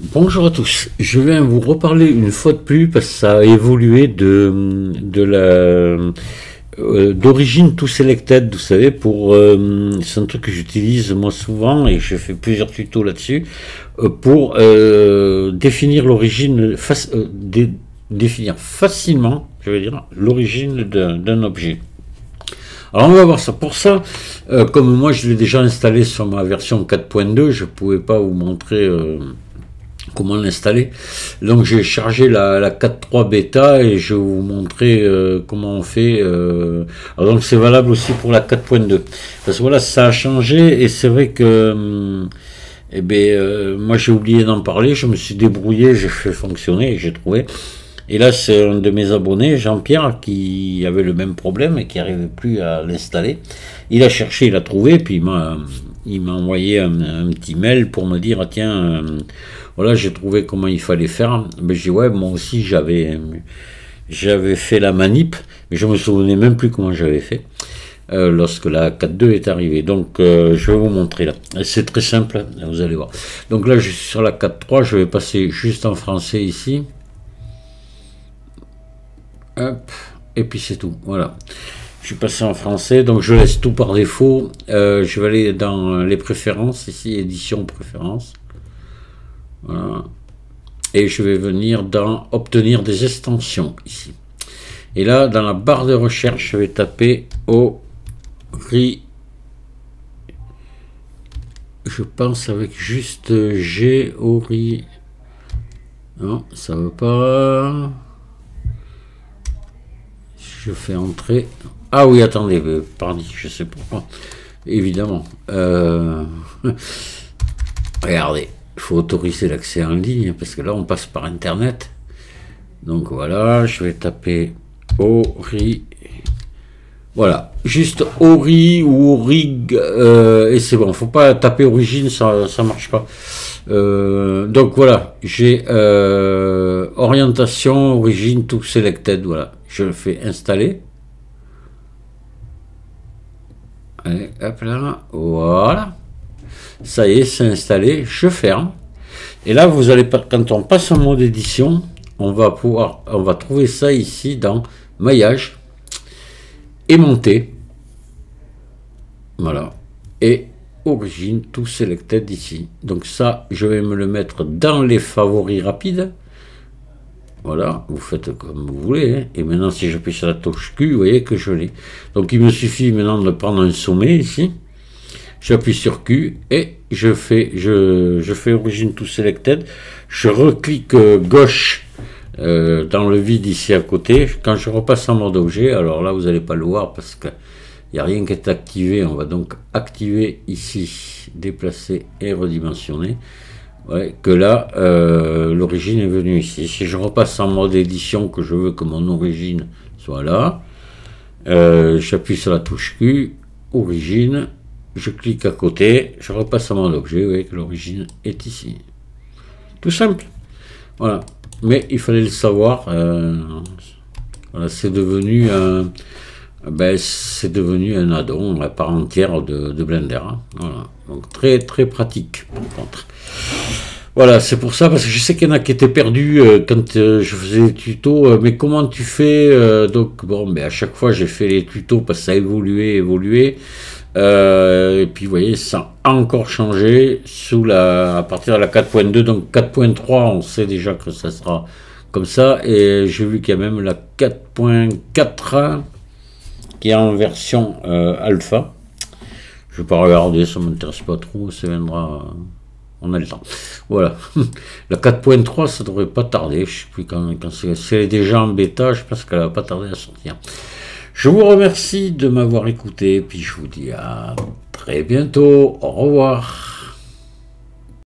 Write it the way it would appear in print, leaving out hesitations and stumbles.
Bonjour à tous, je viens vous reparler une fois de plus parce que ça a évolué d'origine to selected, vous savez, c'est un truc que j'utilise moi souvent et je fais plusieurs tutos là-dessus pour définir l'origine, définir facilement, je veux dire, l'origine d'un objet. Alors on va voir ça. Pour ça, comme moi je l'ai déjà installé sur ma version 4.2, je ne pouvais pas vous montrer comment l'installer. Donc j'ai chargé la 4.3 bêta et je vais vous montrer comment on fait. Alors donc c'est valable aussi pour la 4.2. Parce que voilà, ça a changé et c'est vrai que moi j'ai oublié d'en parler, je me suis débrouillé, j'ai fait fonctionner et j'ai trouvé. Et là, c'est un de mes abonnés, Jean-Pierre, qui avait le même problème et qui n'arrivait plus à l'installer. Il a cherché, il a trouvé, puis il m'a envoyé un petit mail pour me dire, ah, tiens, voilà, j'ai trouvé comment il fallait faire. Ben, je dis, ouais, moi aussi, j'avais fait la manip, mais je me souvenais même plus comment j'avais fait lorsque la 4.2 est arrivée. Donc, je vais vous montrer là. C'est très simple, vous allez voir. Donc là, je suis sur la 4.3, je vais passer juste en français ici. Hop, et puis c'est tout, voilà. Je suis passé en français, donc je laisse tout par défaut. Je vais aller dans les préférences, ici, édition préférences. Voilà. Et je vais venir dans obtenir des extensions, ici. Et là, dans la barre de recherche, je vais taper Ori. Je pense avec juste G, Ori. Non, ça veut pas... Je fais entrer. Ah oui, attendez, pardon, je sais pourquoi. Évidemment. Regardez, il faut autoriser l'accès en ligne parce que là, on passe par Internet. Donc voilà, je vais taper Ori. Voilà, juste Ori ou Orig et c'est bon. Faut pas taper origine, ça marche pas. Donc voilà, j'ai orientation, origine, tout selected, voilà. Je le fais installer. Allez, hop là, voilà. Ça y est, c'est installé, je ferme. Et là, vous allez, quand on passe en mode édition, on va trouver ça ici dans maillage et monter. Voilà. Et origine, tout selected ici. Donc ça, je vais me le mettre dans les favoris rapides. Voilà, vous faites comme vous voulez. Hein. Et maintenant, si j'appuie sur la touche Q, vous voyez que je l'ai. Donc il me suffit maintenant de prendre un sommet ici. J'appuie sur Q et je fais origine to selected. Je reclique gauche dans le vide ici à côté. Quand je repasse en mode objet, alors là, vous n'allez pas le voir parce que il n'y a rien qui est activé. On va donc activer ici, déplacer et redimensionner. Ouais, que là, l'origine est venue ici. Si je repasse en mode édition, que je veux que mon origine soit là, j'appuie sur la touche Q, origine, je clique à côté, je repasse en mode objet, vous voyez que l'origine est ici. Tout simple. Voilà. Mais il fallait le savoir. Voilà, c'est devenu un... c'est devenu un add-on à part entière de Blender. Hein. Voilà. Donc très très pratique par contre. Voilà, c'est pour ça, parce que je sais qu'il y en a qui étaient perdus quand je faisais les tutos, mais comment tu fais donc bon, à chaque fois j'ai fait les tutos parce que ça a évolué, et puis vous voyez, ça a encore changé à partir de la 4.2, donc 4.3, on sait déjà que ça sera comme ça, et j'ai vu qu'il y a même la 4.4 qui est en version alpha. Je vais pas regarder, ça m'intéresse pas trop, ça viendra, on a le temps. Voilà, la 4.3, ça devrait pas tarder, je sais plus quand c'est déjà en bêta, je pense qu'elle va pas tarder à sortir. Je vous remercie de m'avoir écouté, puis je vous dis à très bientôt, au revoir.